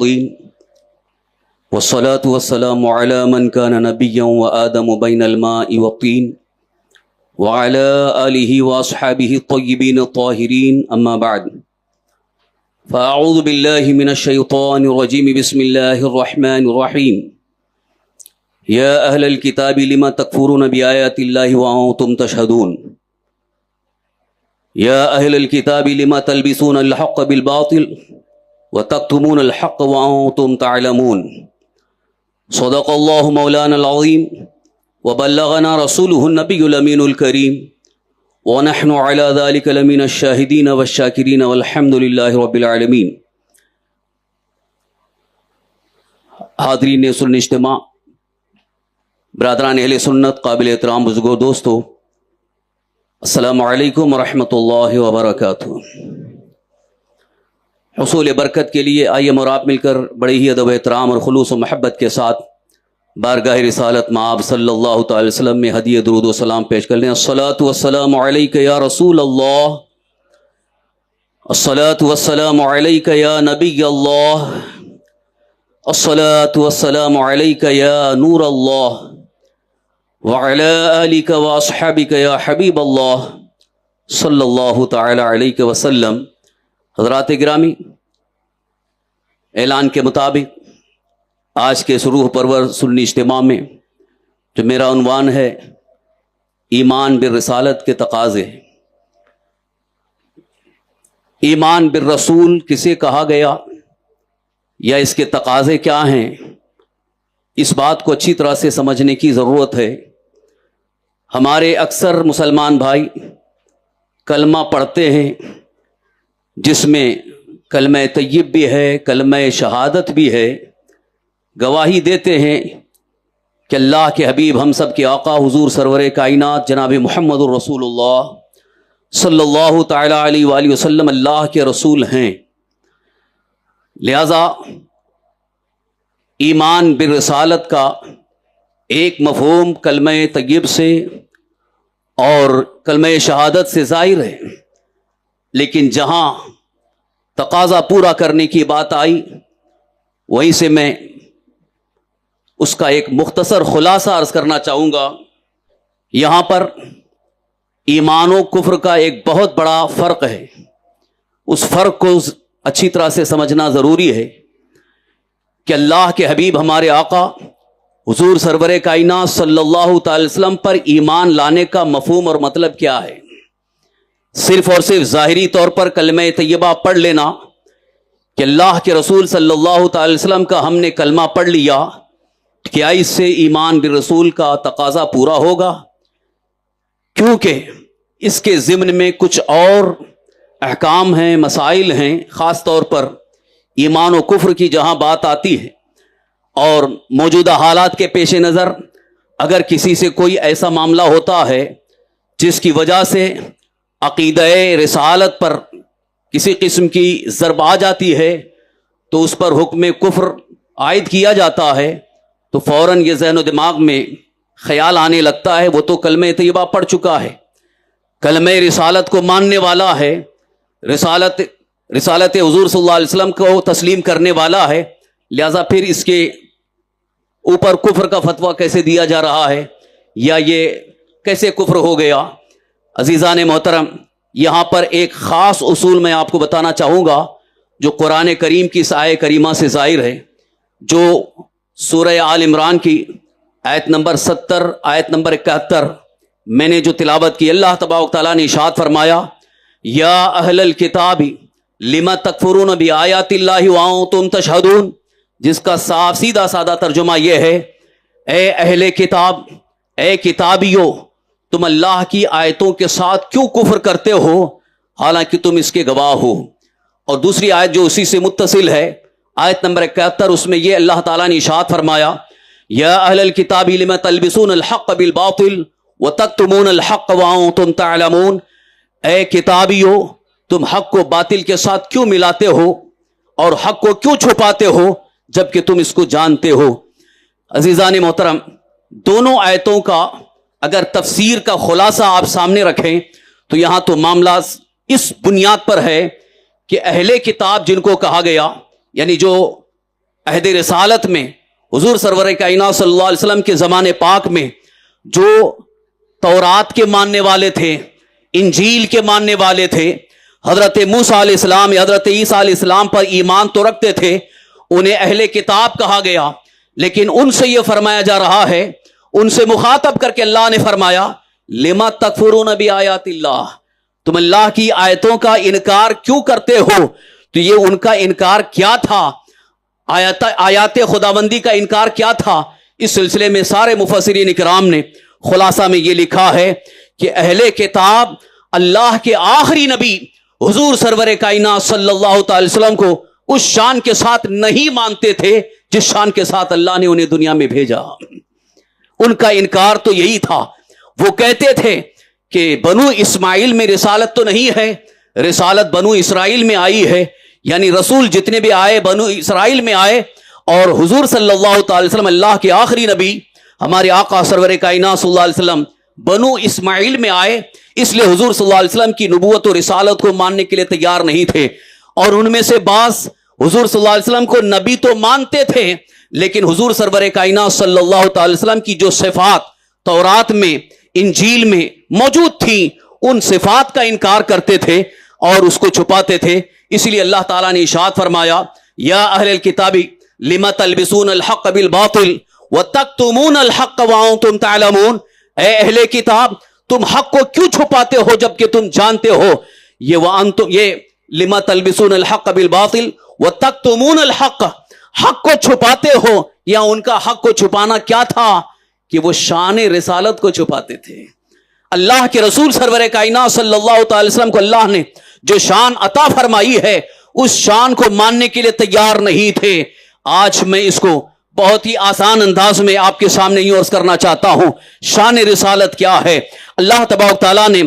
العظيم والصلاة والسلام على من كان نبيا وآدم بين الماء والطين وعلى آله وأصحابه الطيبين الطاهرين أما بعد فأعوذ بالله من الشيطان الرجيم بسم الله الرحمن الرحيم يا أهل الكتاب لما تكفرون بآيات الله وأنتم تشهدون يا أهل الكتاب لما تلبسون الحق بالباطل وتكتمون الحق وأنتم تعلمون صدق الله مولانا العظيم وبلغنا رسوله النبي الأمين الكريم ونحن على ذلك لمن الشاهدين والشاكرين والحمد لله رب العالمين. حاضرین سن اجتماع، برادران اہل سنت، قابل احترام بزرگوں، دوستو، السلام علیکم ورحمۃ اللہ وبرکاتہ. حصول برکت کے لیے آئیے ہم اور آپ مل کر بڑے ہی ادب و احترام اور خلوص و محبت کے ساتھ بارگاہ رسالت مآب صلی اللہ تعالی وسلم میں ہدیہ درود و سلام پیش کر لیں. الصلاۃ والسلام علیک یا رسول اللہ، الصلاۃ والسلام علیک یا نبی اللہ، الصلاۃ والسلام علیک یا نور اللہ وعلی آلک واصحابک یا حبیب اللہ صلی اللہ تعالی علیہ وسلم. حضرات گرامی، اعلان کے مطابق آج کے روح پرور سنی اجتماع میں جو میرا عنوان ہے ایمان بالرسالت کے تقاضے. ایمان بالرسول کسے کہا گیا یا اس کے تقاضے کیا ہیں، اس بات کو اچھی طرح سے سمجھنے کی ضرورت ہے. ہمارے اکثر مسلمان بھائی کلمہ پڑھتے ہیں جس میں کلمہ طیب بھی ہے، کلمہ شہادت بھی ہے، گواہی دیتے ہیں کہ اللہ کے حبیب ہم سب کے آقا حضور سرور کائنات جناب محمد الرسول اللہ صلی اللہ تعالی علیہ وآلہ وسلم اللہ کے رسول ہیں. لہذا ایمان بالرسالت کا ایک مفہوم کلمہ طیب سے اور کلمہ شہادت سے ظاہر ہے، لیکن جہاں تقاضا پورا کرنے کی بات آئی وہیں سے میں اس کا ایک مختصر خلاصہ عرض کرنا چاہوں گا. یہاں پر ایمان و کفر کا ایک بہت بڑا فرق ہے. اس فرق کو اچھی طرح سے سمجھنا ضروری ہے کہ اللہ کے حبیب ہمارے آقا حضور سرور کائنات صلی اللہ تعالی وسلم پر ایمان لانے کا مفہوم اور مطلب کیا ہے. صرف اور صرف ظاہری طور پر کلمہ طیبہ پڑھ لینا کہ اللہ کے رسول صلی اللہ تعالی وسلم کا ہم نے کلمہ پڑھ لیا، کیا اس سے ایمان بالرسول کا تقاضا پورا ہوگا؟ کیونکہ اس کے ضمن میں کچھ اور احکام ہیں، مسائل ہیں. خاص طور پر ایمان و کفر کی جہاں بات آتی ہے اور موجودہ حالات کے پیش نظر اگر کسی سے کوئی ایسا معاملہ ہوتا ہے جس کی وجہ سے عقیدہ رسالت پر کسی قسم کی ضرب آ جاتی ہے تو اس پر حکم کفر عائد کیا جاتا ہے، تو فوراً یہ ذہن و دماغ میں خیال آنے لگتا ہے وہ تو کلمہ طیبہ پڑھ چکا ہے، کلمہ رسالت کو ماننے والا ہے، رسالت حضور صلی اللہ علیہ وسلم کو تسلیم کرنے والا ہے، لہذا پھر اس کے اوپر کفر کا فتویٰ کیسے دیا جا رہا ہے یا یہ کیسے کفر ہو گیا؟ عزیزان محترم، یہاں پر ایک خاص اصول میں آپ کو بتانا چاہوں گا جو قرآن کریم کی آیت کریمہ سے ظاہر ہے، جو سورہ آل عمران کی آیت نمبر 70 آیت نمبر 71 میں نے جو تلاوت کی. اللہ تبارک تعالیٰ نے ارشاد فرمایا یا اہل الکتاب لما تکفرون بآیات اللہ وانتم تشہدون، جس کا صاف سیدھا سادہ ترجمہ یہ ہے، اے اہل کتاب، اے کتابیو، تم اللہ کی آیتوں کے ساتھ کیوں کفر کرتے ہو حالانکہ تم اس کے گواہ ہو. اور دوسری آیت جو اسی سے متصل ہے، آیت نمبر 71، اس میں یہ اللہ تعالیٰ نے ارشاد فرمایا یا اہل الکتاب لم تلبسون الحق بالباطل وتکتمون الحق وانتم تعلمون، اے کتابیو، تم حق کو باطل کے ساتھ کیوں ملاتے ہو اور حق کو کیوں چھپاتے ہو جبکہ تم اس کو جانتے ہو. عزیزان محترم، دونوں آیتوں کا اگر تفسیر کا خلاصہ آپ سامنے رکھیں تو یہاں تو معاملہ اس بنیاد پر ہے کہ اہل کتاب جن کو کہا گیا، یعنی جو عہد رسالت میں حضور سرور کائنات صلی اللہ علیہ وسلم کے زمانے پاک میں جو تورات کے ماننے والے تھے، انجیل کے ماننے والے تھے، حضرت موسیٰ علیہ السلام یا حضرت عیسیٰ علیہ السلام پر ایمان تو رکھتے تھے، انہیں اہل کتاب کہا گیا، لیکن ان سے یہ فرمایا جا رہا ہے، ان سے مخاطب کر کے اللہ نے فرمایا لما تکفرون بآیات اللہ، تم اللہ کی آیتوں کا انکار کیوں کرتے ہو؟ تو یہ ان کا انکار کیا تھا؟ آیات خداوندی کا انکار کیا تھا؟ اس سلسلے میں سارے مفسرین اکرام نے خلاصہ میں یہ لکھا ہے کہ اہل کتاب اللہ کے آخری نبی حضور سرور کائنات صلی اللہ تعالی وسلم کو اس شان کے ساتھ نہیں مانتے تھے جس شان کے ساتھ اللہ نے انہیں دنیا میں بھیجا۔ ان کا انکار تو یہی تھا، وہ کہتے تھے کہ بنو اسماعیل میں رسالت تو نہیں ہے، رسالت بنو اسرائیل میں آئی ہے، یعنی رسول جتنے بھی آئے بنو اسرائیل میں آئے، اور حضور صلی اللہ تعالی وسلم اللہ کے آخری نبی ہمارے آقا سرور کائنات صلی اللہ علیہ وسلم بنو اسماعیل میں آئے، اس لیے حضور صلی اللہ علیہ وسلم کی نبوت و رسالت کو ماننے کے لیے تیار نہیں تھے، اور ان میں سے بعض حضور صلی اللہ علیہ وسلم کو نبی تو مانتے تھے، لیکن حضور سرور کائنات صلی اللہ تعالی وسلم کی جو صفات تورات میں انجیل میں موجود تھیں ان صفات کا انکار کرتے تھے اور اس کو چھپاتے تھے۔ اس لیے اللہ تعالیٰ نے ارشاد فرمایا یا اہل الکتاب لم تلبسون الحق بالباطل وتکتمون الحق وانتم تعلمون، اے اہل کتاب تم حق کو کیوں چھپاتے ہو جبکہ تم جانتے ہو؟ یہ لم تلبسون الحق بالباطل وتکتمون الحق، حق کو چھپاتے ہو، یا ان کا حق کو چھپانا کیا تھا کہ وہ شان رسالت کو چھپاتے تھے۔ اللہ کے رسول سرور کائنات صلی اللہ تعالی وسلم کو اللہ نے جو شان عطا فرمائی ہے اس شان کو ماننے کے لیے تیار نہیں تھے۔ آج میں اس کو بہت ہی آسان انداز میں آپ کے سامنے یوں عرض کرنا چاہتا ہوں، شان رسالت کیا ہے۔ اللہ تبارک تعالیٰ نے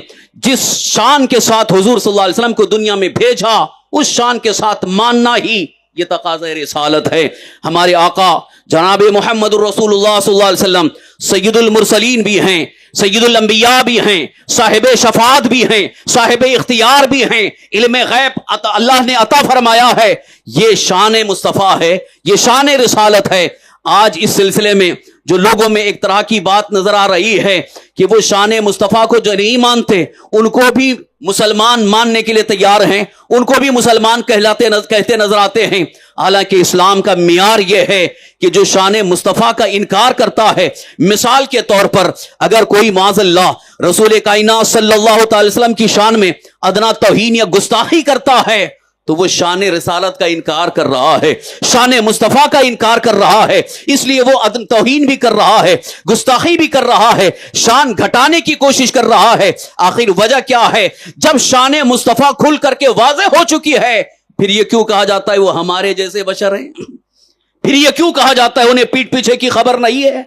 جس شان کے ساتھ حضور صلی اللہ علیہ وسلم کو دنیا میں بھیجا اس شان کے ساتھ ماننا ہی یہ تقاضۂ رسالت ہے۔ ہمارے آقا جناب محمد الرسول اللہ صلی اللہ علیہ وسلم سید المرسلین بھی ہیں، سید الانبیاء بھی ہیں، صاحب شفاعت بھی ہیں، صاحب اختیار بھی ہیں، علم غیب اللہ نے عطا فرمایا ہے۔ یہ شان مصطفیٰ ہے، یہ شان رسالت ہے۔ آج اس سلسلے میں جو لوگوں میں ایک طرح کی بات نظر آ رہی ہے کہ وہ شان مصطفیٰ کو جو نہیں مانتے ان کو بھی مسلمان ماننے کے لیے تیار ہیں، ان کو بھی مسلمان کہتے نظر آتے ہیں، حالانکہ اسلام کا معیار یہ ہے کہ جو شان مصطفیٰ کا انکار کرتا ہے، مثال کے طور پر اگر کوئی معاذ اللہ رسول کائنات صلی اللہ تعالی وسلم کی شان میں ادنا توہین یا گستاخی کرتا ہے تو وہ شان رسالت کا انکار کر رہا ہے، شان مصطفیٰ کا انکار کر رہا ہے، اس لیے وہ عدم توہین بھی کر رہا ہے، گستاخی بھی کر رہا ہے، شان گھٹانے کی کوشش کر رہا ہے۔ آخر وجہ کیا ہے؟ جب شان مصطفیٰ کھل کر کے واضح ہو چکی ہے پھر یہ کیوں کہا جاتا ہے وہ ہمارے جیسے بشر ہیں؟ پھر یہ کیوں کہا جاتا ہے انہیں پیٹ پیچھے کی خبر نہیں ہے؟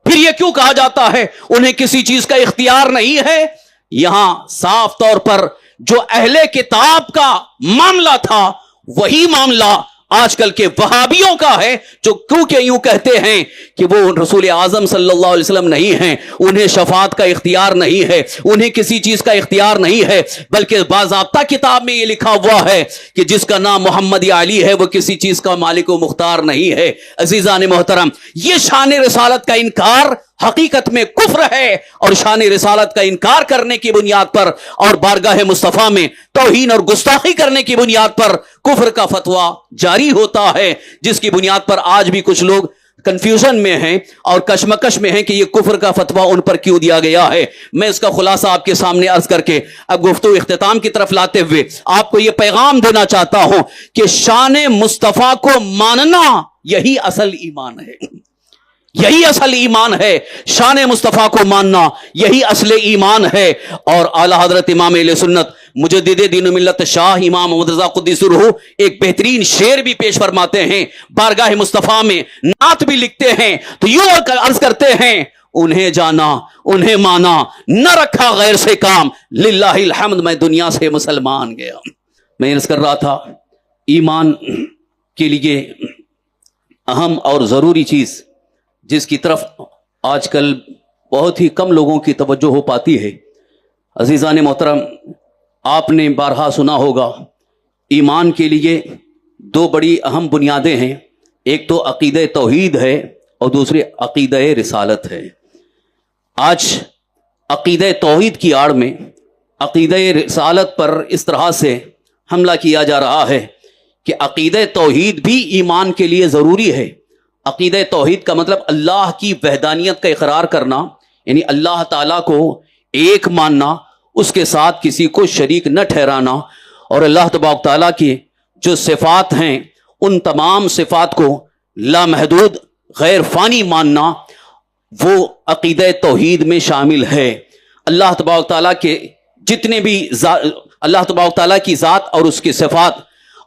پھر یہ کیوں کہا جاتا ہے انہیں کسی چیز کا اختیار نہیں ہے؟ یہاں صاف طور پر جو اہل کتاب کا معاملہ تھا وہی معاملہ آج کل کے وہابیوں کا ہے، جو کیونکہ یوں کہتے ہیں کہ وہ رسول اعظم صلی اللہ علیہ وسلم نہیں ہیں، انہیں شفاعت کا اختیار نہیں ہے، انہیں کسی چیز کا اختیار نہیں ہے، بلکہ باضابطہ کتاب میں یہ لکھا ہوا ہے کہ جس کا نام محمد یا علی ہے وہ کسی چیز کا مالک و مختار نہیں ہے۔ عزیزان محترم، یہ شان رسالت کا انکار حقیقت میں کفر ہے، اور شان رسالت کا انکار کرنے کی بنیاد پر اور بارگاہ مصطفیٰ میں توہین اور گستاخی کرنے کی بنیاد پر کفر کا فتویٰ جاری ہوتا ہے، جس کی بنیاد پر آج بھی کچھ لوگ کنفیوژن میں ہیں اور کشمکش میں ہیں کہ یہ کفر کا فتویٰ ان پر کیوں دیا گیا ہے۔ میں اس کا خلاصہ آپ کے سامنے عرض کر کے اب گفتگو اختتام کی طرف لاتے ہوئے آپ کو یہ پیغام دینا چاہتا ہوں کہ شان مصطفیٰ کو ماننا یہی اصل ایمان ہے، یہی اصل ایمان ہے۔ شان مصطفیٰ کو ماننا یہی اصل ایمان ہے۔ اور اعلیٰ حضرت امام اہل سنت مجدد دین و ملت شاہ امام محمد رضا قدس سرہ ایک بہترین شعر بھی پیش فرماتے ہیں، بارگاہ مصطفیٰ میں نعت بھی لکھتے ہیں، تو یوں عرض کرتے ہیں انہیں جانا انہیں مانا نہ رکھا غیر سے کام، للہ الحمد میں دنیا سے مسلمان گیا۔ میں عرض کر رہا تھا ایمان کے لیے اہم اور ضروری چیز جس کی طرف آج کل بہت ہی کم لوگوں کی توجہ ہو پاتی ہے، عزیزان محترم آپ نے بارہا سنا ہوگا، ایمان کے لیے دو بڑی اہم بنیادیں ہیں۔ ایک تو عقیدہ توحید ہے اور دوسری عقیدہ رسالت ہے. آج عقیدہ توحید کی آڑ میں عقیدہ رسالت پر اس طرح سے حملہ کیا جا رہا ہے کہ عقیدہ توحید بھی ایمان کے لیے ضروری ہے. عقیدہ توحید کا مطلب اللہ کی وحدانیت کا اقرار کرنا، یعنی اللہ تعالیٰ کو ایک ماننا، اس کے ساتھ کسی کو شریک نہ ٹھہرانا، اور اللہ تبارک تعالیٰ کی جو صفات ہیں ان تمام صفات کو لامحدود غیر فانی ماننا، وہ عقیدہ توحید میں شامل ہے. اللہ تبارک تعالیٰ کے جتنے بھی اللہ تبارک تعالیٰ کی ذات اور اس کی صفات،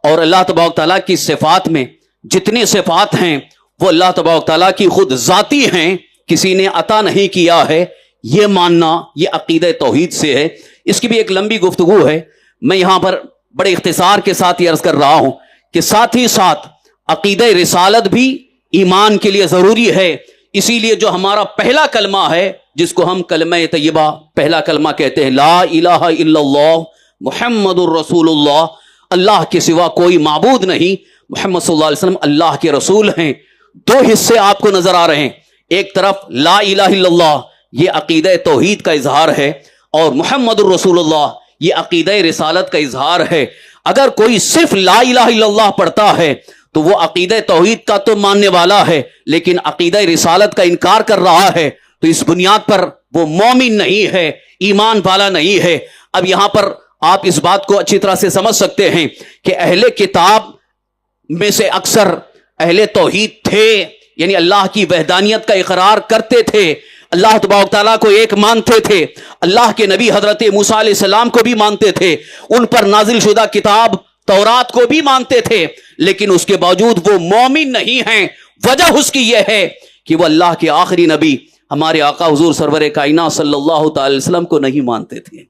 اور اللہ تبارک تعالیٰ کی صفات میں جتنے صفات ہیں وہ اللہ تبارک تعالیٰ کی خود ذاتی ہیں، کسی نے عطا نہیں کیا ہے. یہ ماننا یہ عقیدہ توحید سے ہے. اس کی بھی ایک لمبی گفتگو ہے، میں یہاں پر بڑے اختصار کے ساتھ یہ عرض کر رہا ہوں کہ ساتھ ہی ساتھ عقیدہ رسالت بھی ایمان کے لیے ضروری ہے. اسی لیے جو ہمارا پہلا کلمہ ہے، جس کو ہم کلمہ طیبہ پہلا کلمہ کہتے ہیں، لا الہ الا اللہ محمد الرسول اللہ، اللہ کے سوا کوئی معبود نہیں، محمد صلی اللہ علیہ وسلم اللہ کے رسول ہیں. دو حصے آپ کو نظر آ رہے ہیں، ایک طرف لا الہ الا اللہ یہ عقیدہ توحید کا اظہار ہے، اور محمد الرسول اللہ یہ عقیدہ رسالت کا اظہار ہے. اگر کوئی صرف لا الہ الا اللہ پڑھتا ہے تو وہ عقیدہ توحید کا تو ماننے والا ہے، لیکن عقیدہ رسالت کا انکار کر رہا ہے، تو اس بنیاد پر وہ مومن نہیں ہے، ایمان والا نہیں ہے. اب یہاں پر آپ اس بات کو اچھی طرح سے سمجھ سکتے ہیں کہ اہل کتاب میں سے اکثر اہل توحید تھے، یعنی اللہ کی وحدانیت کا اقرار کرتے تھے، اللہ تبارک تعالیٰ کو ایک مانتے تھے، اللہ کے نبی حضرت موسیٰ علیہ السلام کو بھی مانتے تھے، ان پر نازل شدہ کتاب تورات کو بھی مانتے تھے، لیکن اس کے باوجود وہ مومن نہیں ہیں. وجہ اس کی یہ ہے کہ وہ اللہ کے آخری نبی ہمارے آقا حضور سرور کائنات صلی اللہ تعالی وسلم کو نہیں مانتے تھے،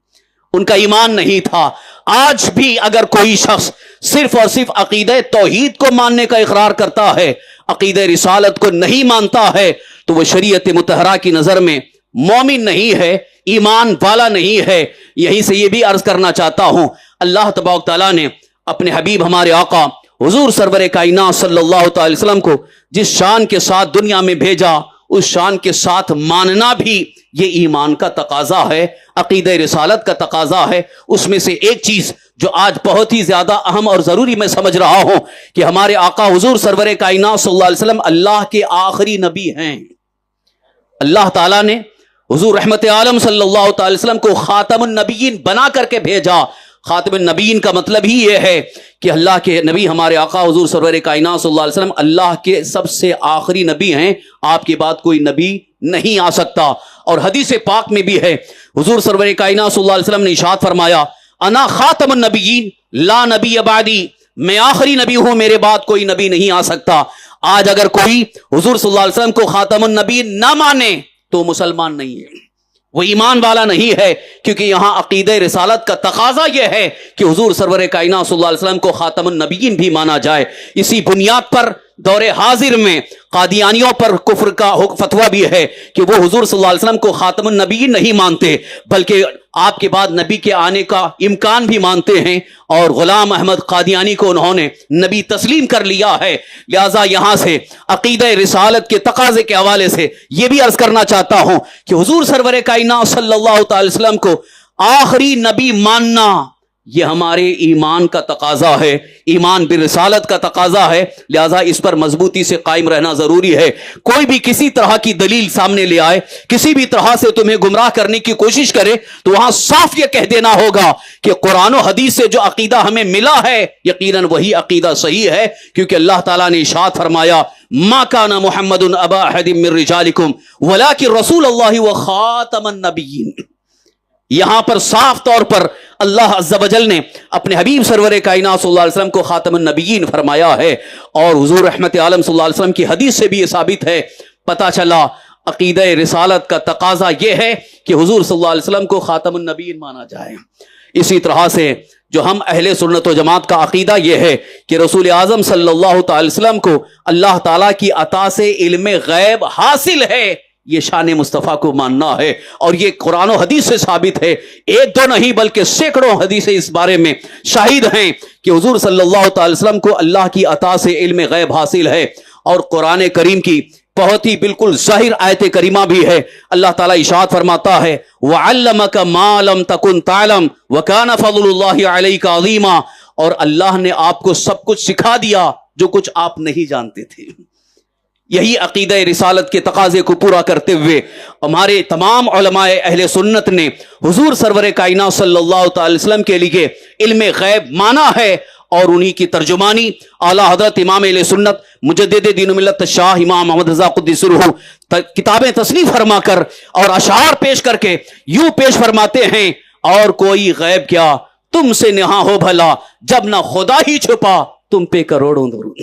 ان کا ایمان نہیں تھا. آج بھی اگر کوئی شخص صرف اور صرف عقیدہ توحید کو ماننے کا اقرار کرتا ہے، عقیدہ رسالت کو نہیں مانتا ہے، تو وہ شریعت مطہرہ کی نظر میں مومن نہیں ہے، ایمان والا نہیں ہے. یہیں سے یہ بھی عرض کرنا چاہتا ہوں، اللہ تبارک تعالیٰ نے اپنے حبیب ہمارے آقا حضور سرور کائنات صلی اللہ تعالی وسلم کو جس شان کے ساتھ دنیا میں بھیجا، اس شان کے ساتھ ماننا بھی یہ ایمان کا تقاضا ہے، عقیدہ رسالت کا تقاضا ہے. اس میں سے ایک چیز جو آج بہت ہی زیادہ اہم اور ضروری میں سمجھ رہا ہوں کہ ہمارے آقا حضور سرور کائنات صلی اللہ علیہ وسلم اللہ کے آخری نبی ہیں. اللہ تعالیٰ نے حضور رحمت عالم صلی اللہ تعالی وسلم کو خاتم النبیین بنا کر کے بھیجا. خاتم النبیین کا مطلب ہی یہ ہے کہ اللہ کے نبی ہمارے آقا حضور سرور کائنات صلی اللہ علیہ وسلم اللہ کے سب سے آخری نبی ہیں، آپ کے بعد کوئی نبی نہیں آ سکتا. اور حدیث پاک میں بھی ہے، حضور سرور کائنات صلی اللہ علیہ وسلم نے ارشاد فرمایا، انا خاتم النبیین لا نبی بعدی، میں آخری نبی ہوں، میرے بعد کوئی نبی نہیں آ سکتا. آج اگر کوئی حضور صلی اللہ علیہ وسلم کو خاتم النبی نہ مانے تو مسلمان نہیں ہے، وہ ایمان والا نہیں ہے، کیونکہ یہاں عقیدہ رسالت کا تقاضا یہ ہے کہ حضور سرور کائنات صلی اللہ علیہ وسلم کو خاتم النبیین بھی مانا جائے. اسی بنیاد پر دور حاضر میں قادیانیوں پر کفر کا فتویٰ بھی ہے کہ وہ حضور صلی اللہ علیہ وسلم کو خاتم النبیین نہیں مانتے، بلکہ آپ کے بعد نبی کے آنے کا امکان بھی مانتے ہیں، اور غلام احمد قادیانی کو انہوں نے نبی تسلیم کر لیا ہے. لہذا یہاں سے عقیدہ رسالت کے تقاضے کے حوالے سے یہ بھی عرض کرنا چاہتا ہوں کہ حضور سرور کائنات صلی اللہ تعالی وسلم کو آخری نبی ماننا یہ ہمارے ایمان کا تقاضا ہے، ایمان برسالت کا تقاضا ہے. لہذا اس پر مضبوطی سے قائم رہنا ضروری ہے. کوئی بھی کسی طرح کی دلیل سامنے لے آئے، کسی بھی طرح سے تمہیں گمراہ کرنے کی کوشش کرے، تو وہاں صاف یہ کہہ دینا ہوگا کہ قرآن و حدیث سے جو عقیدہ ہمیں ملا ہے یقیناً وہی عقیدہ صحیح ہے، کیونکہ اللہ تعالیٰ نے ارشاد فرمایا، ما کان محمد ابا احد من رجالکم ولکن رسول اللہ وخاتم النبیین. یہاں پر صاف طور پر اللہ عز و جل نے اپنے حبیب سرور کائنات صلی اللہ علیہ وسلم کو خاتم النبیین فرمایا ہے، اور حضور رحمت عالم صلی اللہ علیہ وسلم کی حدیث سے بھی یہ ثابت ہے. پتہ چلا عقیدہ رسالت کا تقاضا یہ ہے کہ حضور صلی اللہ علیہ وسلم کو خاتم النبیین مانا جائے. اسی طرح سے جو ہم اہل سنت و جماعت کا عقیدہ یہ ہے کہ رسول اعظم صلی اللہ تعالی وسلم کو اللہ تعالیٰ کی عطا سے علم غیب حاصل ہے، یہ شان مصطفیٰ کو ماننا ہے، اور یہ قرآن و حدیث سے ثابت ہے. ایک دو نہیں بلکہ سینکڑوں حدیثیں اس بارے میں شاہد ہیں کہ حضور صلی اللہ تعالی وسلم کو اللہ کی عطا سے علم غیب حاصل ہے. اور قرآن کریم کی بہت ہی بالکل ظاہر آیت کریمہ بھی ہے. اللہ تعالیٰ ارشاد فرماتا ہے وَعَلَّمَكَ مَا لَمْ تَكُنْ تَعْلَمْ وَكَانَ فَضْلُ اللَّهِ عَلَيْكَ عَظِيمًا. اور اللہ نے آپ کو سب کچھ سکھا دیا جو کچھ آپ نہیں جانتے تھے. یہی عقیدہ رسالت کے تقاضے کو پورا کرتے ہوئے ہمارے تمام علماء اہل سنت نے حضور سرور کائنات صلی اللہ تعالی وسلم کے لیے علم غیب مانا ہے، اور انہی کی ترجمانی اعلیٰ حضرت امام اہل سنت مجدد دین و ملت شاہ امام محمد رضا قدس روح کتابیں تصنیف فرما کر اور اشعار پیش کر کے یوں پیش فرماتے ہیں، اور کوئی غیب کیا تم سے نہاں ہو بھلا، جب نہ خدا ہی چھپا تم پہ کروڑوں درود.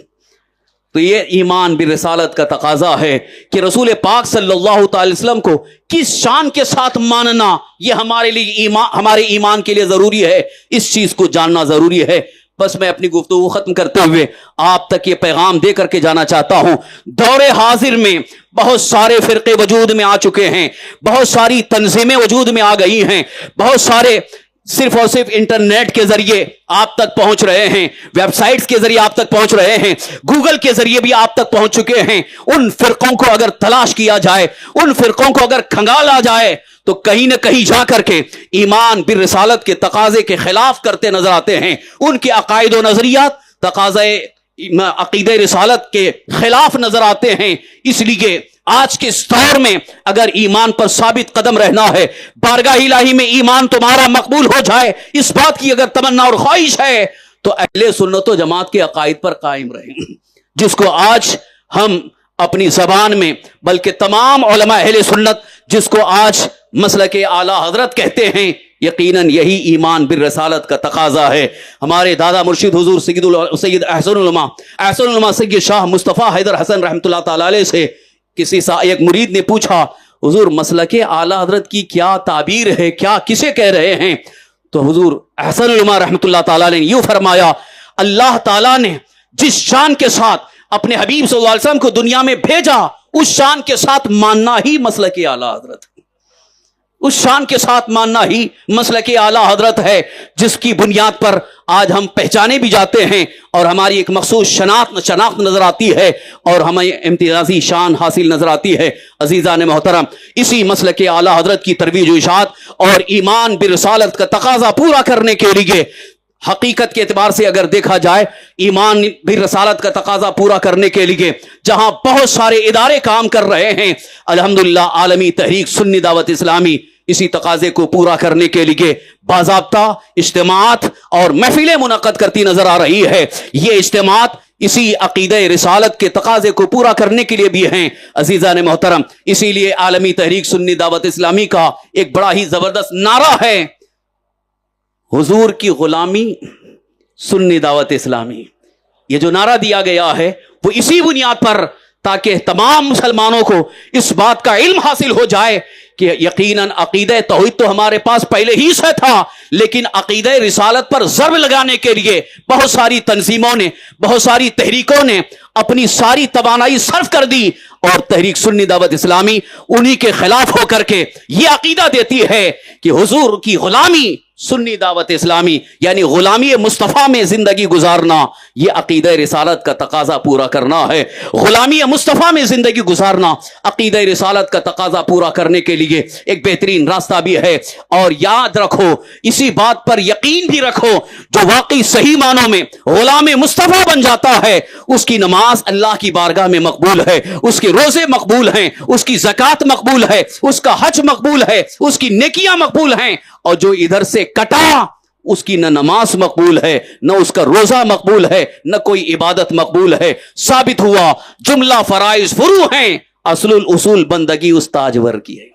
تو یہ ایمان بالرسالت کا تقاضا ہے کہ رسول پاک صلی اللہ تعالی وسلم کو کس شان کے ساتھ ماننا یہ ہمارے لیے ہمارے ایمان کے لیے ضروری ہے. اس چیز کو جاننا ضروری ہے. بس میں اپنی گفتگو ختم کرتے ہوئے آپ تک یہ پیغام دے کر کے جانا چاہتا ہوں، دور حاضر میں بہت سارے فرقے وجود میں آ چکے ہیں، بہت ساری تنظیمیں وجود میں آ گئی ہیں، بہت سارے صرف اور صرف انٹرنیٹ کے ذریعے آپ تک پہنچ رہے ہیں، ویب سائٹس کے ذریعے آپ تک پہنچ رہے ہیں، گوگل کے ذریعے بھی آپ تک پہنچ چکے ہیں. ان فرقوں کو اگر تلاش کیا جائے، ان فرقوں کو اگر کھنگالا جائے تو کہیں نہ کہیں جا کر کے ایمان بالرسالت کے تقاضے کے خلاف کرتے نظر آتے ہیں. ان کے عقائد و نظریات تقاضے عقیدہ رسالت کے خلاف نظر آتے ہیں. اس لیے آج کے اس دور میں اگر ایمان پر ثابت قدم رہنا ہے، بارگاہ الہی میں ایمان تمہارا مقبول ہو جائے، اس بات کی اگر تمنا اور خواہش ہے تو اہل سنت و جماعت کے عقائد پر قائم رہیں، جس کو آج ہم اپنی زبان میں بلکہ تمام علماء اہل سنت جس کو آج مسلک اعلیٰ حضرت کہتے ہیں، یقیناً یہی ایمان بالرسالت کا تقاضا ہے. ہمارے دادا مرشد حضور سید احسن العلماء سید شاہ مصطفیٰ حیدر حسن رحمۃ اللہ تعالی علیہ سے ایک مرید نے پوچھا حضور مسلک اعلیٰ حضرت کی کیا تعبیر ہے، کیا کسے کہہ رہے ہیں؟ تو حضور احسن العلماء رحمۃ اللہ تعالی نے یوں فرمایا اللہ تعالیٰ نے جس شان کے ساتھ اپنے حبیب صلی اللہ علیہ وسلم کو دنیا میں بھیجا اس شان کے ساتھ ماننا ہی مسلک اعلیٰ حضرت ہے. اس شان کے ساتھ ماننا ہی مسلک اعلیٰ حضرت ہے جس کی بنیاد پر آج ہم پہچانے بھی جاتے ہیں اور ہماری ایک مخصوص شناخت نظر آتی ہے اور ہمیں امتیازی شان حاصل نظر آتی ہے. عزیزان محترم، اسی مسلک اعلیٰ حضرت کی ترویج و اشاعت اور ایمان بالرسالت کا تقاضا پورا کرنے کے لیے حقیقت کے اعتبار سے اگر دیکھا جائے ایمان بالرسالت کا تقاضا پورا کرنے کے لیے جہاں بہت سارے ادارے کام کر رہے ہیں، الحمدللہ عالمی تحریک سنی دعوت اسلامی اسی تقاضے کو پورا کرنے کے لیے باضابطہ اجتماعات اور محفلیں منعقد کرتی نظر آ رہی ہے. یہ اجتماعات اسی عقیدہ رسالت کے تقاضے کو پورا کرنے کے لیے بھی ہیں. عزیزان محترم، اسی لیے عالمی تحریک سنی دعوت اسلامی کا ایک بڑا ہی زبردست نعرہ ہے حضور کی غلامی سنی دعوت اسلامی. یہ جو نعرہ دیا گیا ہے وہ اسی بنیاد پر تاکہ تمام مسلمانوں کو اس بات کا علم حاصل ہو جائے کہ یقیناً عقیدہ توحید تو ہمارے پاس پہلے ہی سے تھا، لیکن عقیدہ رسالت پر ضرب لگانے کے لیے بہت ساری تنظیموں نے، بہت ساری تحریکوں نے اپنی ساری توانائی صرف کر دی، اور تحریک سنی دعوت اسلامی انہی کے خلاف ہو کر کے یہ عقیدہ دیتی ہے کہ حضور کی غلامی سنی دعوت اسلامی یعنی غلامی مصطفیٰ میں زندگی گزارنا، یہ عقیدہ رسالت کا تقاضا پورا کرنا ہے. غلامی مصطفیٰ میں زندگی گزارنا عقیدہ رسالت کا تقاضا پورا کرنے کے لیے ایک بہترین راستہ بھی ہے. اور یاد رکھو، اسی بات پر یقین بھی رکھو، جو واقعی صحیح معنوں میں غلام مصطفیٰ بن جاتا ہے اس کی نماز اللہ کی بارگاہ میں مقبول ہے، اس کے روزے مقبول ہیں، اس کی زکوٰۃ مقبول ہے، اس کا حج مقبول ہے، اس کی نیکیاں مقبول ہیں. اور جو ادھر سے کٹا اس کی نہ نماز مقبول ہے، نہ اس کا روزہ مقبول ہے، نہ کوئی عبادت مقبول ہے. ثابت ہوا جملہ فرائض فروع ہیں، اصل الاصول بندگی اس تاجور کی ہے.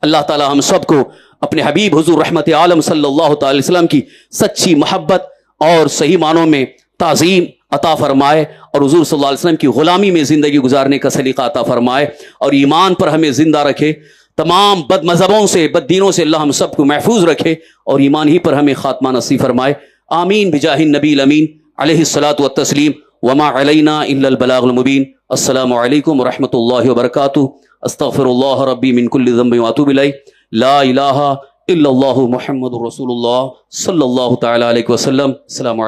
اللہ تعالی ہم سب کو اپنے حبیب حضور رحمت عالم صلی اللہ تعالی وسلم کی سچی محبت اور صحیح معنوں میں تعظیم عطا فرمائے، اور حضور صلی اللہ علیہ وسلم کی غلامی میں زندگی گزارنے کا سلیقہ عطا فرمائے، اور ایمان پر ہمیں زندہ رکھے. تمام بد مذہبوں سے، بد دینوں سے اللہ ہم سب کو محفوظ رکھے اور ایمان ہی پر ہمیں خاتمہ نصیب فرمائے. آمین بجاہ النبی الامین علیہ الصلاۃ والتسلیم. وما علینا الا البلاغ المبین. السلام علیکم ورحمۃ اللہ وبرکاتہ. استغفر اللہ ربی من کل ذنب واتوب الیہ. لا الہ الا اللہ محمد رسول اللہ صلی اللہ تعالی علیہ وسلم. السلام علیکم.